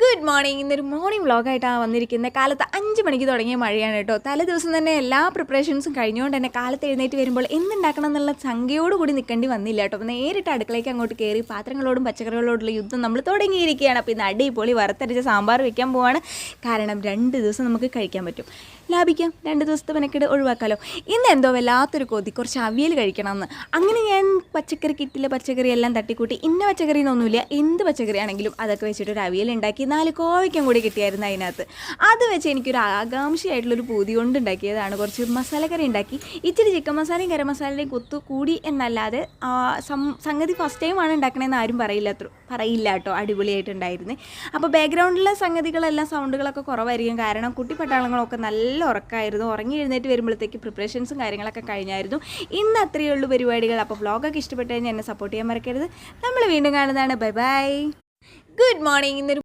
Good morning. ഇന്നൊരു morning വ്ളോഗായിട്ടാണ് വന്നിരിക്കുന്നത്. കാലത്ത് 5 മണിക്ക് തുടങ്ങിയ മഴയാണ് കേട്ടോ. തലേ ദിവസം തന്നെ എല്ലാ പ്രിപ്പറേഷൻസും കഴിഞ്ഞുകൊണ്ട് തന്നെ കാലത്ത് എഴുന്നേറ്റ് വരുമ്പോൾ എന്തുണ്ടാക്കണം എന്നുള്ള സംഖ്യയോട് കൂടി നിൽക്കേണ്ടി വന്നില്ല കേട്ടോ. അപ്പോൾ നേരിട്ട് അടുക്കളയ്ക്ക് അങ്ങോട്ട് കയറി പാത്രങ്ങളോടും പച്ചക്കറികളോടുള്ള യുദ്ധം നമ്മൾ തുടങ്ങിയിരിക്കുകയാണ്. അപ്പോൾ ഇന്ന് അടിപൊളി വറുത്തരച്ച സാമ്പാർ വെക്കാൻ പോവാണ്. കാരണം 2 ദിവസം നമുക്ക് കഴിക്കാൻ പറ്റും, ലാഭിക്കാം, 2 ദിവസത്തെ മെനക്കെട് ഒഴിവാക്കാമല്ലോ. ഇന്ന് എന്തോ വല്ലാത്തൊരു കൊതി, കുറച്ച് അവിയൽ കഴിക്കണമെന്ന്. അങ്ങനെ ഞാൻ പച്ചക്കറി കിറ്റിലെ പച്ചക്കറി എല്ലാം തട്ടിക്കൂട്ടി, ഇന്ന പച്ചക്കറി എന്നൊന്നുമില്ല, എന്ത് പച്ചക്കറി ആണെങ്കിലും അതൊക്കെ വെച്ചിട്ട് ഒരു അവിയൽ ഉണ്ടാക്കി. 4 കോവയ്ക്കും കൂടി കിട്ടിയായിരുന്നു അതിനകത്ത്. അത് വെച്ച് എനിക്കൊരു ആകാംക്ഷയായിട്ടുള്ളൊരു പൂതി കൊണ്ട് ഉണ്ടാക്കിയതാണ്. കുറച്ച് മസാലക്കറി ഉണ്ടാക്കി, ഇച്ചിരി ചിക്കൻ മസാലയും ഗരം മസാലയും കൊത്തു കൂടി എന്നല്ലാതെ സംഗതി ഫസ്റ്റ് ടൈമാണ് ഉണ്ടാക്കണമെന്ന് ആരും പറയില്ല കേട്ടോ. അടിപൊളിയായിട്ടുണ്ടായിരുന്നേ. അപ്പോൾ ബാക്ക്ഗ്രൗണ്ടിലെ സംഗതികളെല്ലാം സൗണ്ടുകളൊക്കെ കുറവായിരിക്കും, കാരണം കുട്ടി പട്ടാളങ്ങളൊക്കെ നല്ല ഉറക്കമായിരുന്നു. ഉറങ്ങി എഴുന്നേറ്റ് വരുമ്പോഴത്തേക്ക് പ്രിപ്പറേഷൻസും കാര്യങ്ങളൊക്കെ കഴിഞ്ഞായിരുന്നു. ഇന്ന് അത്രയേ ഉള്ളൂ പരിപാടികൾ. അപ്പോൾ വ്ളോഗൊക്കെ ഇഷ്ടപ്പെട്ട് കഴിഞ്ഞാൽ എന്നെ സപ്പോർട്ട് ചെയ്യാൻ മറക്കരുത്. നമ്മൾ വീണ്ടും കാണുന്നതാണ്. Bye bye. Good morning. ഇന്നൊരു